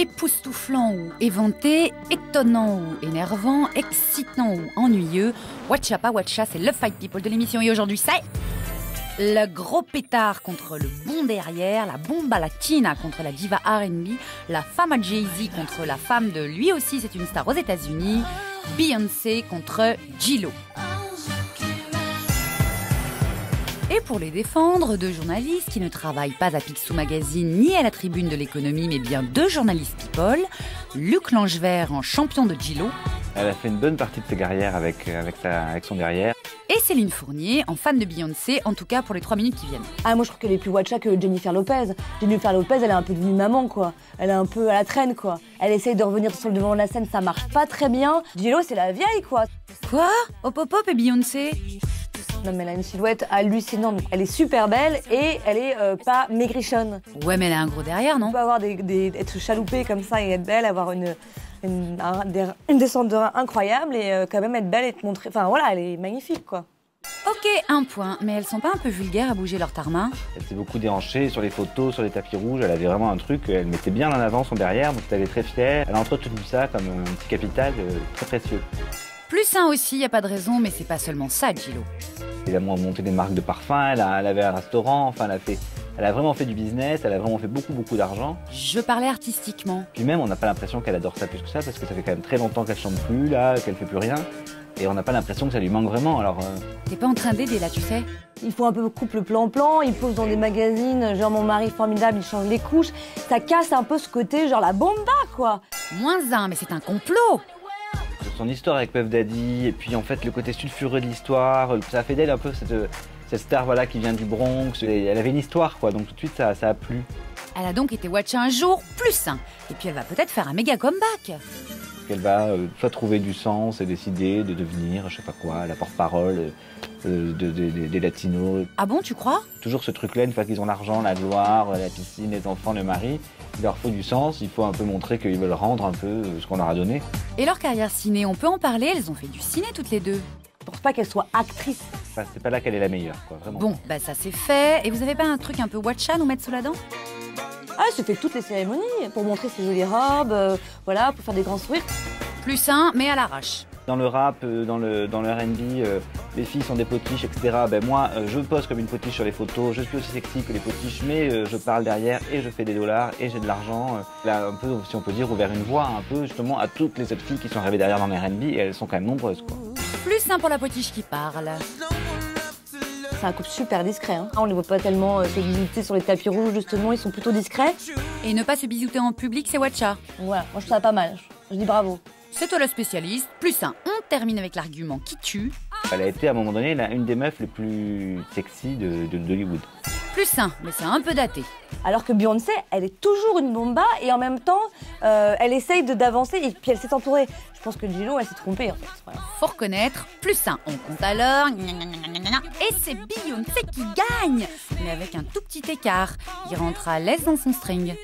Époustouflant ou éventé, étonnant ou énervant, excitant ou ennuyeux, Watcha pas Watcha, c'est le Fight People de l'émission. Et aujourd'hui, c'est le gros pétard contre le bon derrière, la bomba latina contre la diva R&B, la femme à Jay-Z contre la femme de lui aussi, c'est une star aux États-Unis, Beyoncé contre J-Lo. Et pour les défendre, deux journalistes qui ne travaillent pas à Picsou Magazine ni à la Tribune de l'économie, mais bien deux journalistes people, Luc Langevert en champion de J-Lo. Elle a fait une bonne partie de sa carrière avec son derrière. Et Céline Fournier en fan de Beyoncé, en tout cas pour les 3 minutes qui viennent. Ah, moi je trouve qu'elle est plus Watcha que Jennifer Lopez. Jennifer Lopez, elle est un peu devenue maman, quoi. Elle est un peu à la traîne, quoi. Elle essaye de revenir sur le devant de la scène, ça marche pas très bien. J-Lo, c'est la vieille, quoi. Quoi ? Hop hop hop et Beyoncé ? Non mais elle a une silhouette hallucinante. Elle est super belle et elle est pas maigrichonne. Ouais mais elle a un gros derrière, non ? On peut avoir être chaloupée comme ça et être belle, avoir une descente de rein incroyable et quand même être belle et te montrer... Enfin voilà, elle est magnifique quoi. Ok, un point. Mais elles sont pas un peu vulgaires à bouger leur tarma ? Elle s'est beaucoup déhanchée sur les photos, sur les tapis rouges. Elle avait vraiment un truc, elle mettait bien en avant son derrière, donc elle est très fière. Elle a entretenu ça comme un petit capital très précieux. Plus un aussi, y a pas de raison, mais c'est pas seulement ça, J-Lo. Elle a monté des marques de parfums, elle avait un restaurant, enfin elle a vraiment fait du business, elle a vraiment fait beaucoup d'argent. Je parlais artistiquement. Puis même, on n'a pas l'impression qu'elle adore ça plus que ça, parce que ça fait quand même très longtemps qu'elle chante plus, là, qu'elle fait plus rien. Et on n'a pas l'impression que ça lui manque vraiment, alors... T'es pas en train d'aider là, tu sais ? Il faut un peu couple plan-plan, il pose dans des magazines, genre mon mari formidable, il change les couches. Ça casse un peu ce côté, genre la bomba, quoi. -1, mais c'est un complot. Son histoire avec Puff Daddy, et puis en fait le côté sulfureux de l'histoire, ça a fait d'elle un peu cette star voilà, qui vient du Bronx. Et elle avait une histoire, quoi, donc tout de suite ça a plu. Elle a donc été Watcha un jour, +1. Et puis elle va peut-être faire un méga comeback. Elle va soit trouver du sens et décider de devenir, je sais pas quoi, la porte-parole des latinos. Ah bon, tu crois ? Toujours ce truc-là, une fois qu'ils ont l'argent, la gloire, la piscine, les enfants, le mari, il leur faut du sens, il faut un peu montrer qu'ils veulent rendre un peu ce qu'on leur a donné. Et leur carrière ciné, on peut en parler, elles ont fait du ciné toutes les deux. Je pense pas qu'elle soit actrice. Enfin, c'est pas là qu'elle est la meilleure, quoi, vraiment. Bon, bah ça c'est fait. Et vous avez pas un truc un peu Watcha à nous mettre sous la dent ? Ah, elle se fait toutes les cérémonies pour montrer ses jolies robes, voilà, pour faire des grands sourires. +1, mais à l'arrache. Dans le rap, dans le R&B, les filles sont des potiches, etc. Ben moi, je pose comme une potiche sur les photos, je suis aussi sexy que les potiches, mais je parle derrière et je fais des dollars et j'ai de l'argent. Là, un peu, si on peut dire, ouvert une voie un peu justement à toutes les autres filles qui sont arrivées derrière dans le R&B et elles sont quand même nombreuses, quoi. +1 pour la potiche qui parle. C'est un couple super discret. Hein. On les voit pas tellement se visiter sur les tapis rouges, justement, ils sont plutôt discrets. Et ne pas se bisouter en public, c'est Watcha. Voilà, moi je trouve ça pas mal. Je dis bravo. C'est toi le spécialiste. +1, on termine avec l'argument qui tue. Elle a été à un moment donné une des meufs les plus sexy d'Hollywood. +1, mais c'est un peu daté. Alors que Beyoncé, elle est toujours une bomba et en même temps, elle essaye d'avancer et puis elle s'est entourée. Je pense que J-Lo, elle s'est trompée en fait. Voilà. Faut reconnaître, +1, on compte alors. Et c'est Beyoncé qui gagne, mais avec un tout petit écart. Il rentre à l'aise dans son string.